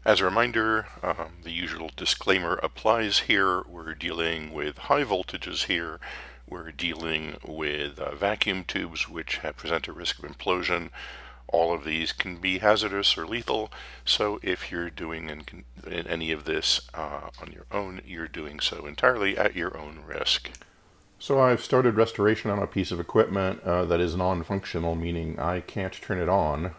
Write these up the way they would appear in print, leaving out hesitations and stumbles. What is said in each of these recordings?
As a reminder, the usual disclaimer applies here. We're dealing with high voltages here. We're dealing with vacuum tubes which present a risk of implosion. All of these can be hazardous or lethal, so if you're doing in any of this on your own, you're doing so entirely at your own risk. So I've started restoration on a piece of equipment that is non-functional, meaning I can't turn it on.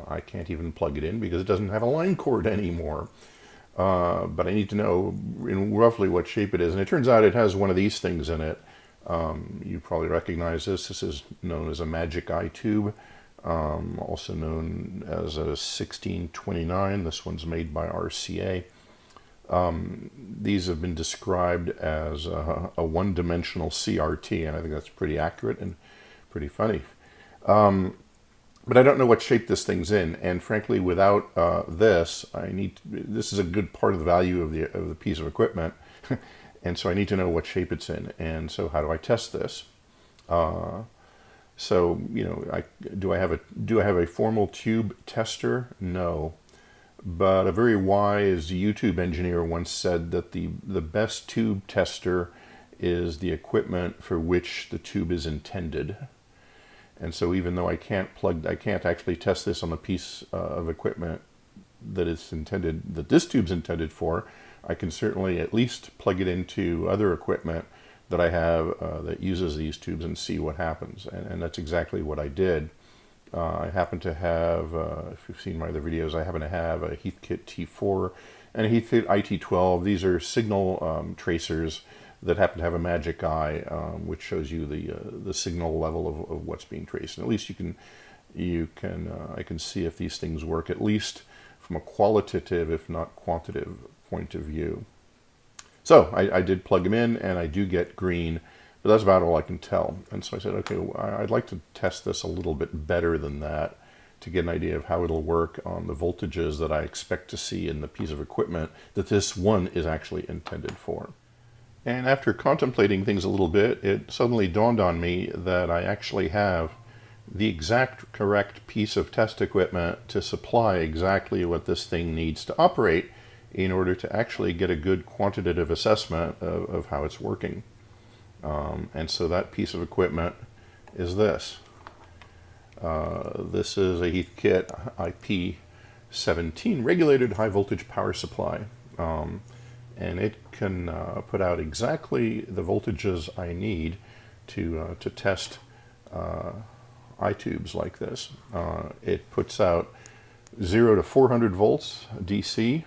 I can't even plug it in because it doesn't have a line cord anymore. But I need to know in roughly what shape it is. And it turns out it has one of these things in it. You probably recognize this. This is known as a magic eye tube, also known as a 1629. This one's made by RCA. These have been described as a one-dimensional CRT, and I think that's pretty accurate and pretty funny. But I don't know what shape this thing's in, and frankly, without this, this is a good part of the value of the piece of equipment, and so I need to know what shape it's in. And so, how do I test this? So, do I have a formal tube tester? No. But a very wise YouTube engineer once said that the best tube tester is the equipment for which the tube is intended. And so even though I can't actually test this on the piece of equipment that this tube's intended for, I can certainly at least plug it into other equipment that I have that uses these tubes and see what happens. And that's exactly what I did. I happen to have, if you've seen my other videos, I happen to have a Heathkit T4 and a Heathkit IT-12. These are signal tracers that happen to have a magic eye, which shows you the signal level of what's being traced. And at least I can see if these things work, at least from a qualitative, if not quantitative, point of view. So I did plug them in, and I do get green. But that's about all I can tell. And so I said, okay, I'd like to test this a little bit better than that to get an idea of how it'll work on the voltages that I expect to see in the piece of equipment that this one is actually intended for. And after contemplating things a little bit, it suddenly dawned on me that I actually have the exact correct piece of test equipment to supply exactly what this thing needs to operate in order to actually get a good quantitative assessment of how it's working. And so that piece of equipment is this. This is a Heathkit IP-17 regulated high voltage power supply. And it can put out exactly the voltages I need to test eye tubes like this. It puts out 0 to 400 volts DC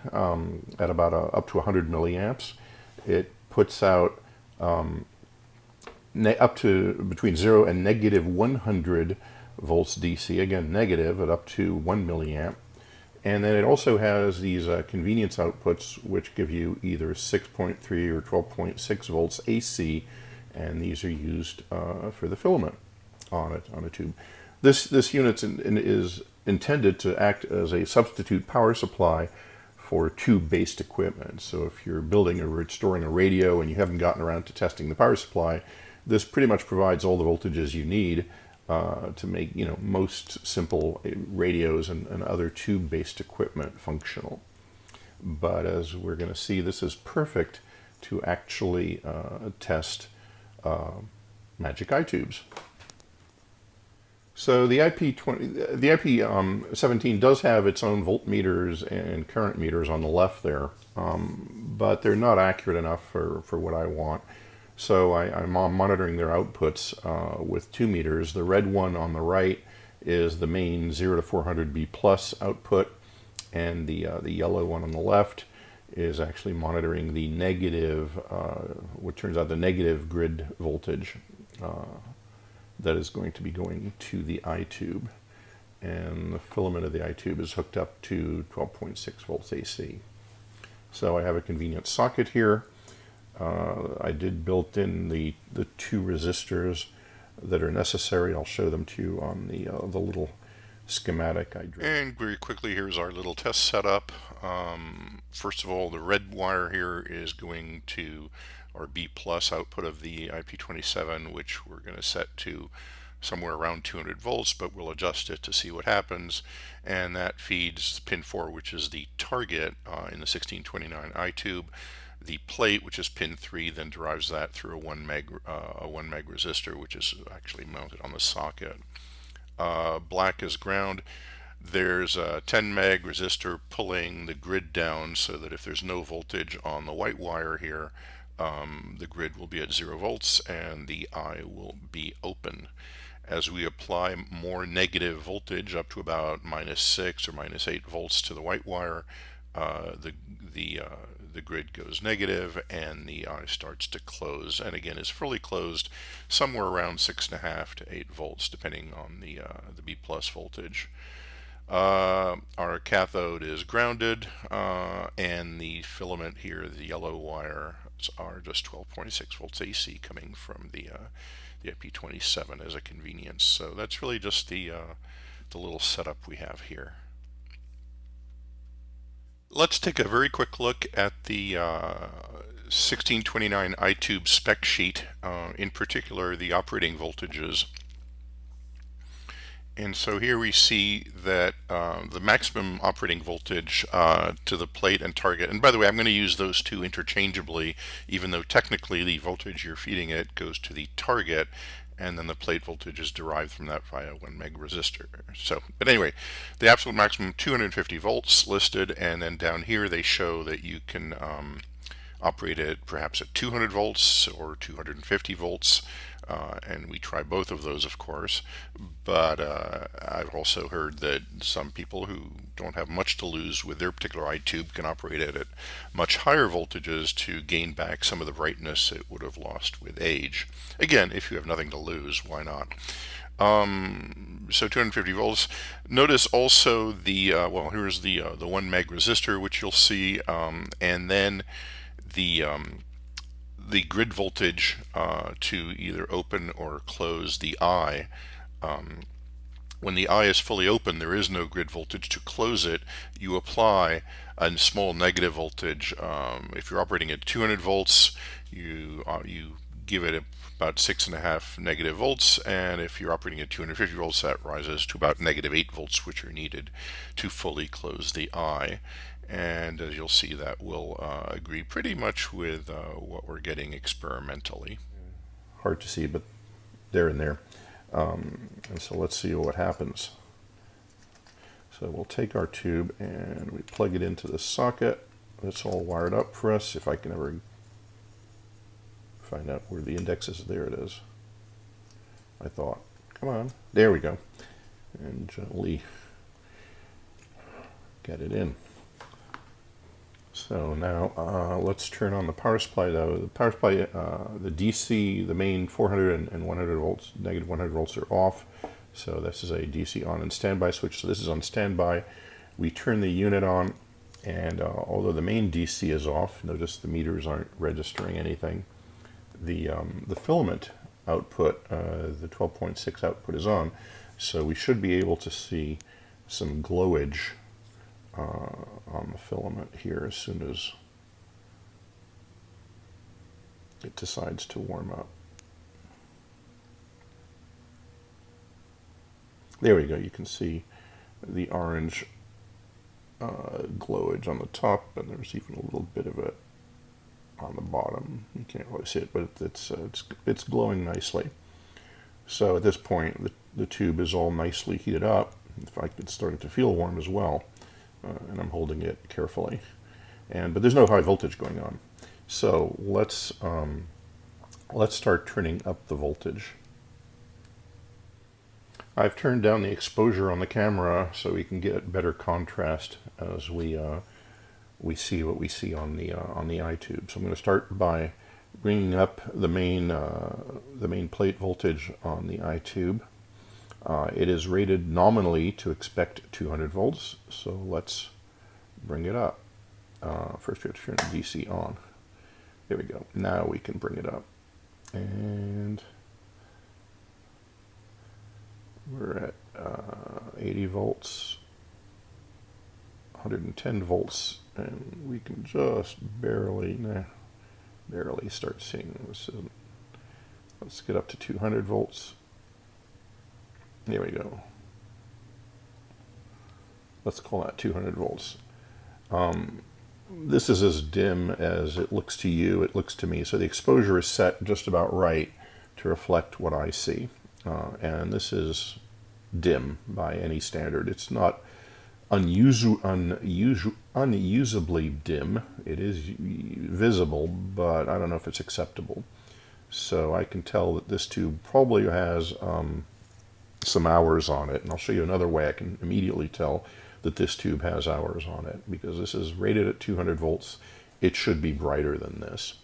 at about up to 100 milliamps. It puts out up to between 0 and negative 100 volts DC, again negative at up to 1 milliamp. And then it also has these convenience outputs which give you either 6.3 or 12.6 volts AC, and these are used for the filament on a tube. This unit is intended to act as a substitute power supply for tube-based equipment. So if you're building or restoring a radio and you haven't gotten around to testing the power supply, this pretty much provides all the voltages you need to make most simple radios and other tube-based equipment functional. But as we're going to see, this is perfect to actually test magic eye tubes. So the IP-17 does have its own voltmeters and current meters on the left there, but they're not accurate enough for what I want. So I'm monitoring their outputs with 2 meters. The red one on the right is the main 0 to 400B plus output, and the yellow one on the left is actually monitoring the negative, what turns out the negative grid voltage that is going to be going to the eye tube. And the filament of the eye tube is hooked up to 12.6 volts AC. So I have a convenient socket here. I did built in the 2 resistors that are necessary. I'll show them to you on the little schematic I drew. And very quickly, here's our little test setup. First of all, the red wire here is going to our B plus output of the IP-27, which we're going to set to somewhere around 200 volts, but we'll adjust it to see what happens. And that feeds pin 4, which is the target in the 1629 I tube. The plate, which is pin 3, then derives that through a 1 meg resistor, which is actually mounted on the socket. Black is ground. There's a 10 meg resistor pulling the grid down so that if there's no voltage on the white wire here, the grid will be at 0 volts and the eye will be open. As we apply more negative voltage up to about -6 or -8 volts to the white wire, the grid goes negative and the eye starts to close, and again is fully closed somewhere around 6.5 to 8 volts depending on the B plus voltage. Our cathode is grounded, and the filament here, the yellow wires, are just 12.6 volts AC coming from the IP-17 as a convenience. So that's really just the little setup we have here. Let's take a very quick look at the 1629 iTube spec sheet, in particular the operating voltages. And so here we see that the maximum operating voltage to the plate and target, and by the way, I'm going to use those two interchangeably, even though technically the voltage you're feeding it goes to the target, and then the plate voltage is derived from that via 1 meg resistor. So, but anyway, the absolute maximum 250 volts listed, and then down here they show that you can operate it perhaps at 200 volts or 250 volts. And we try both of those, of course, but I've also heard that some people who don't have much to lose with their particular iTube can operate it at much higher voltages to gain back some of the brightness it would have lost with age. Again, if you have nothing to lose, why not? So 250 volts. Notice also the well, here's the 1 meg resistor, which you'll see, and then the grid voltage to either open or close the eye. When the eye is fully open, there is no grid voltage. To close it, you apply a small negative voltage. If you're operating at 200 volts, you give it about 6.5 negative volts, and if you're operating at 250 volts, that rises to about -8 volts, which are needed to fully close the eye. And as you'll see, that will agree pretty much with what we're getting experimentally. Hard to see, but they're in there. And so let's see what happens. So we'll take our tube and we plug it into the socket. It's all wired up for us. If I can ever find out where the index is, there it is. I thought, come on, there we go. And gently get it in. So now let's turn on the power supply. The power supply, the DC, the main 400 and 100 volts, negative 100 volts are off. So this is a DC on and standby switch. So this is on standby. We turn the unit on, and although the main DC is off, notice the meters aren't registering anything. The filament output, the 12.6 output is on. So we should be able to see some glowage on the filament here as soon as it decides to warm up. There we go. You can see the orange glowage on the top, and there's even a little bit of it on the bottom. You can't really see it, but it's glowing nicely. So at this point, the tube is all nicely heated up. In fact, it's starting to feel warm as well. And I'm holding it carefully, but there's no high voltage going on. So let's start turning up the voltage. I've turned down the exposure on the camera so we can get better contrast as we see what we see on the iTube. So I'm going to start by bringing up the main plate voltage on the iTube. It is rated nominally to expect 200 volts, so let's bring it up. First we have to turn the DC on. There we go. Now we can bring it up. And we're at 80 volts, 110 volts, and we can just barely start seeing this. Let's get up to 200 volts. Here we go. Let's call that 200 volts. This is as dim as it looks to you, it looks to me. So the exposure is set just about right to reflect what I see. And this is dim by any standard. It's not unusably dim. It is visible, but I don't know if it's acceptable. So I can tell that this tube probably has some hours on it. And I'll show you another way I can immediately tell that this tube has hours on it, because this is rated at 200 volts. It should be brighter than this.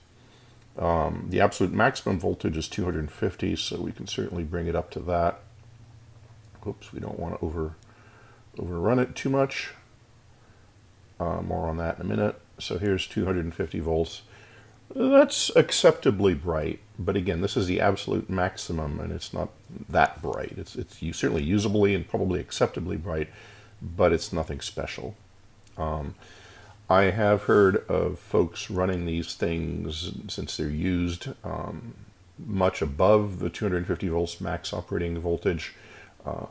The absolute maximum voltage is 250, so we can certainly bring it up to that. Oops, we don't want to overrun it too much. More on that in a minute. So here's 250 volts. That's acceptably bright, but again, this is the absolute maximum, and it's not that bright. It's certainly usably and probably acceptably bright, but it's nothing special. I have heard of folks running these things, since they're used, much above the 250 volts max operating voltage.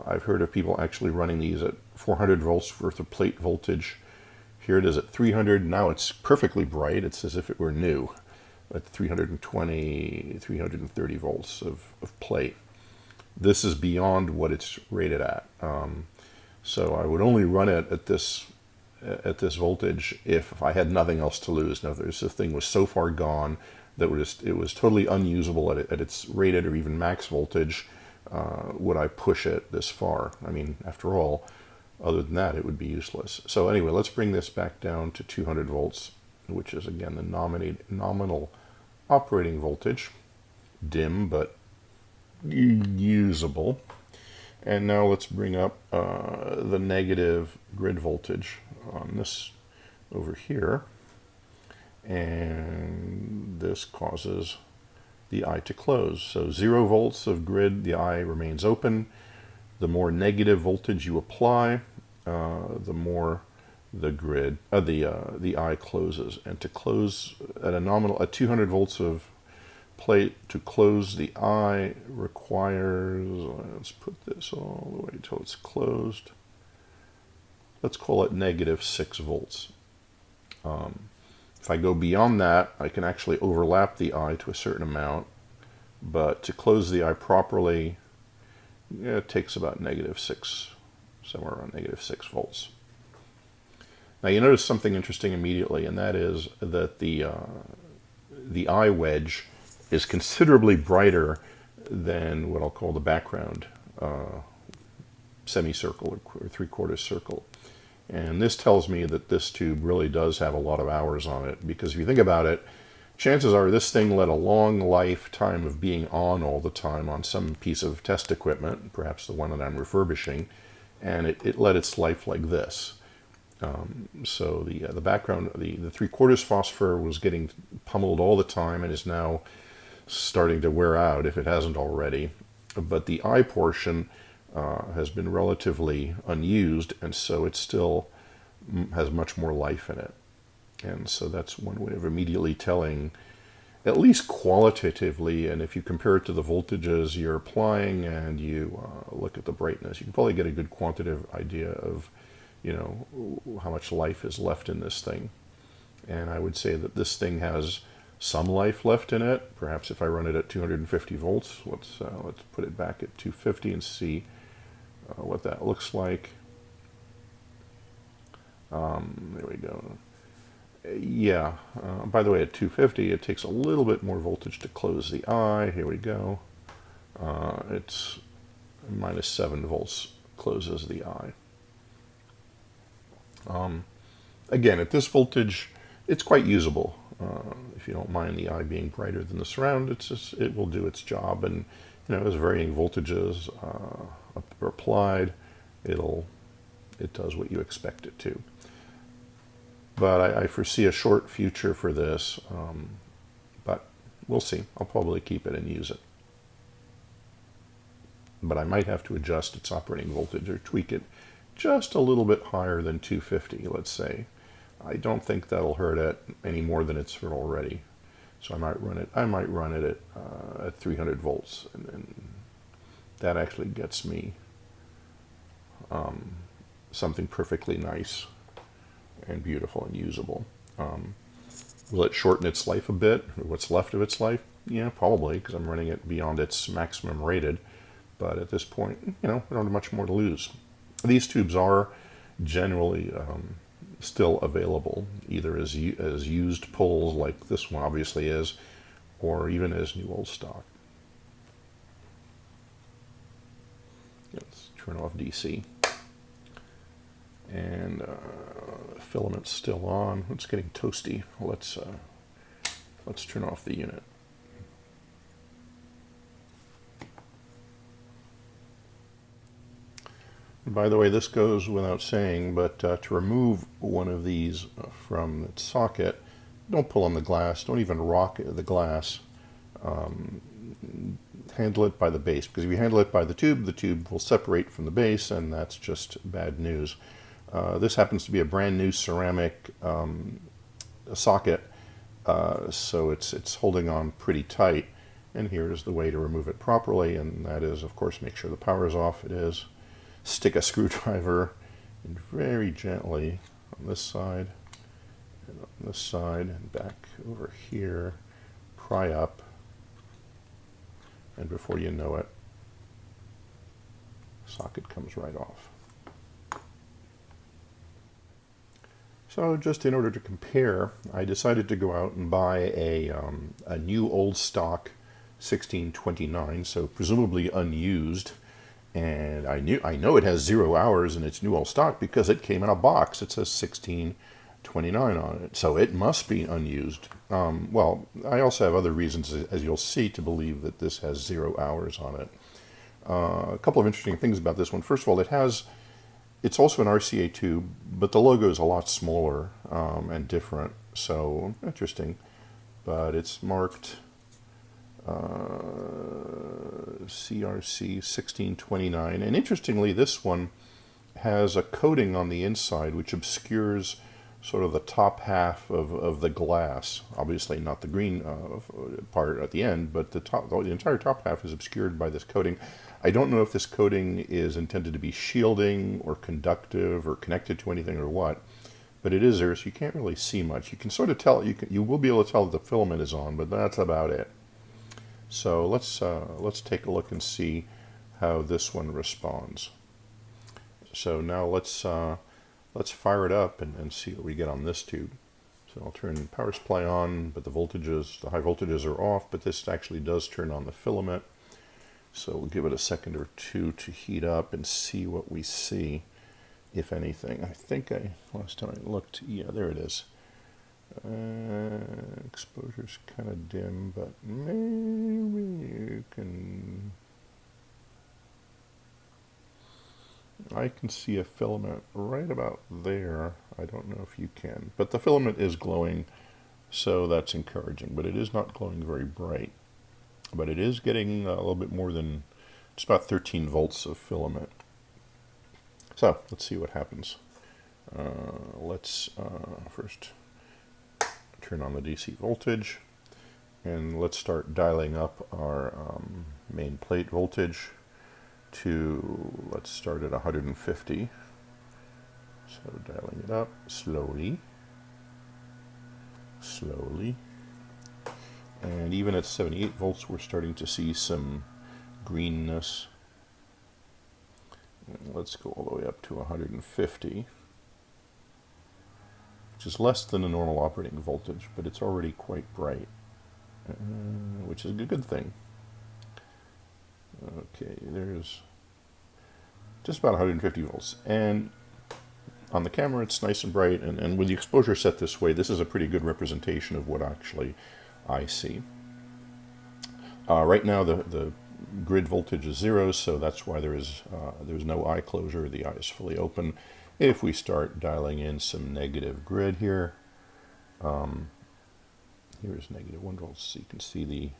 I've heard of people actually running these at 400 volts worth of plate voltage. Here it is at 300. Now it's perfectly bright. It's as if it were new at 320, 330 volts of plate. This is beyond what it's rated at. So I would only run it at this voltage if I had nothing else to lose. Now, if this thing was so far gone that it was totally unusable at its rated or even max voltage, would I push it this far? I mean, after all, other than that, it would be useless. So anyway, let's bring this back down to 200 volts, which is, again, the nominal operating voltage. Dim, but usable. And now let's bring up the negative grid voltage on this over here. And this causes the eye to close. So 0 volts of grid, the eye remains open. The more negative voltage you apply, the more the grid, the eye closes. And to close at 200 volts of plate, to close the eye requires, let's put this all the way until it's closed. Let's call it -6 volts. If I go beyond that, I can actually overlap the eye to a certain amount, but to close the eye properly, it takes about -6, somewhere around -6 volts. Now you notice something interesting immediately, and that is that the eye wedge is considerably brighter than what I'll call the background semicircle or 3/4 circle. And this tells me that this tube really does have a lot of hours on it, because if you think about it, chances are this thing led a long lifetime of being on all the time on some piece of test equipment, perhaps the one that I'm refurbishing, and it led its life like this. So the background, the 3/4 phosphor was getting pummeled all the time and is now starting to wear out if it hasn't already. But the eye portion has been relatively unused, and so it still has much more life in it. And so that's one way of immediately telling, at least qualitatively, and if you compare it to the voltages you're applying and you look at the brightness, you can probably get a good quantitative idea of, how much life is left in this thing. And I would say that this thing has some life left in it. Perhaps if I run it at 250 volts, let's put it back at 250 and see what that looks like. There we go. Yeah, by the way, at 250, it takes a little bit more voltage to close the eye. Here we go. It's -7 volts closes the eye. Again, at this voltage, it's quite usable. If you don't mind the eye being brighter than the surround, it will do its job. And as varying voltages are applied, it does what you expect it to. But I foresee a short future for this, but we'll see. I'll probably keep it and use it. But I might have to adjust its operating voltage or tweak it just a little bit higher than 250, let's say. I don't think that'll hurt it any more than it's hurt already. So I might run it at 300 volts, and that actually gets me something perfectly nice and beautiful and usable. Will it shorten its life a bit, or what's left of its life? Yeah, probably, because I'm running it beyond its maximum rated. But at this point, we don't have much more to lose. These tubes are generally still available, either as used pulls, like this one obviously is, or even as new old stock. Let's turn off DC. And filament's still on. It's getting toasty. Let's turn off the unit. By the way, this goes without saying, but to remove one of these from its socket, don't pull on the glass, don't even rock the glass. Handle it by the base, because if you handle it by the tube will separate from the base, and that's just bad news. This happens to be a brand new ceramic socket, so it's holding on pretty tight. And here is the way to remove it properly, and that is, of course, make sure the power is off. It is. Stick a screwdriver and very gently on this side and on this side and back over here, pry up, and before you know it, the socket comes right off. So just in order to compare, I decided to go out and buy a new old stock 1629, so presumably unused. And I know it has 0 hours in its new old stock because it came in a box. It says 1629 on it, so it must be unused. Well, I also have other reasons, as you'll see, to believe that this has 0 hours on it. A couple of interesting things about this one. First of all, it's also an RCA tube, but the logo is a lot smaller and different, so interesting. But it's marked CRC 1629, and interestingly, this one has a coating on the inside which obscures sort of the top half of the glass. Obviously not the green part at the end, but the entire top half is obscured by this coating. I don't know if this coating is intended to be shielding or conductive or connected to anything or what, but it is there, so you can't really see much. You can sort of tell, you will be able to tell that the filament is on, but that's about it. So let's take a look and see how this one responds. So now let's fire it up and see what we get on this tube. So I'll turn power supply on, but the high voltages are off, but this actually does turn on the filament. So we'll give it a second or two to heat up and see what we see, if anything. I think last time I looked, yeah, there it is. Exposure's kind of dim, but maybe you can. I can see a filament right about there. I don't know if you can, but the filament is glowing, so that's encouraging. But it is not glowing very bright. But it is getting a little bit more than just about 13 volts of filament. So let's see what happens. Let's first turn on the DC voltage, and let's start dialing up our main plate voltage to, let's start at 150. So dialing it up slowly, and even at 78 volts we're starting to see some greenness. And let's go all the way up to 150. Which is less than a normal operating voltage, but it's already quite bright, which is a good thing. Okay, there's just about 150 volts, and on the camera it's nice and bright, and with the exposure set this way, this is a pretty good representation of what actually I see. Right now the grid voltage is 0, so that's why there's no eye closure. The eye is fully open. If we start dialing in some negative grid here, here's -1 volts, so you can see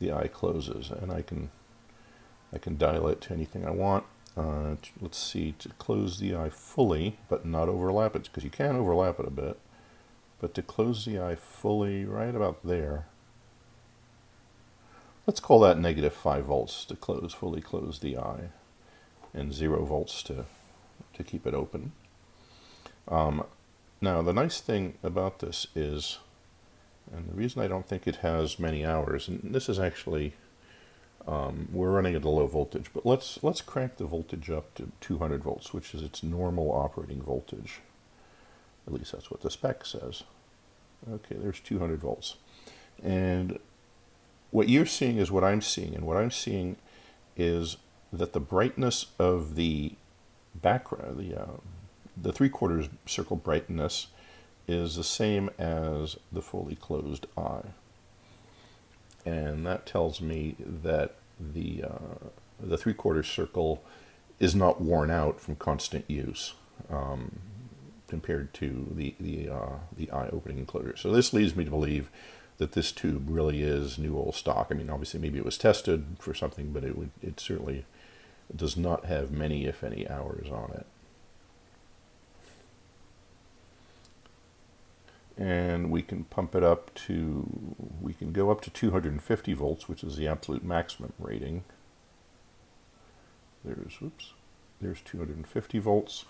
the eye closes, and I can dial it to anything I want. Let's see, to close the eye fully, but not overlap it, because you can overlap it a bit, but to close the eye fully, right about there, let's call that -5 volts to fully close the eye, and 0 volts to to keep it open. Now, the nice thing about this is, and the reason I don't think it has many hours, and this is actually, we're running at a low voltage, but let's crank the voltage up to 200 volts, which is its normal operating voltage. At least that's what the spec says. Okay, there's 200 volts. And what you're seeing is what I'm seeing, and what I'm seeing is that the brightness of the background, the 3/4 circle brightness, is the same as the fully closed eye. And that tells me that the 3/4 circle is not worn out from constant use, compared to the eye opening and closure. So this leads me to believe that this tube really is new old stock. I mean, obviously maybe it was tested for something, but it certainly does not have many, if any, hours on it. And we can pump it up to, we can go up to 250 volts, which is the absolute maximum rating. There's 250 volts.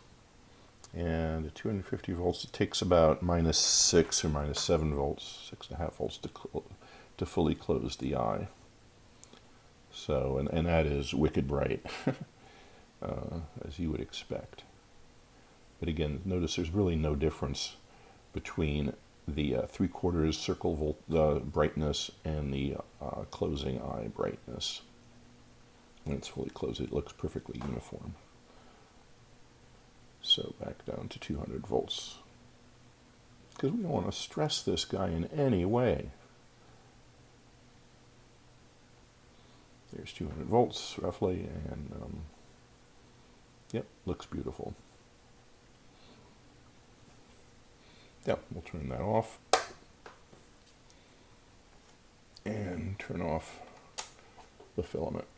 And at 250 volts, it takes about -6 or -7 volts, 6.5 volts to fully close the eye. So, and that is wicked bright, as you would expect. But again, notice there's really no difference between the 3/4 circle brightness and the closing eye brightness. When it's fully closed, it looks perfectly uniform. So back down to 200 volts. Because we don't want to stress this guy in any way. There's 200 volts roughly, and yep, looks beautiful. Yep, we'll turn that off. And turn off the filament.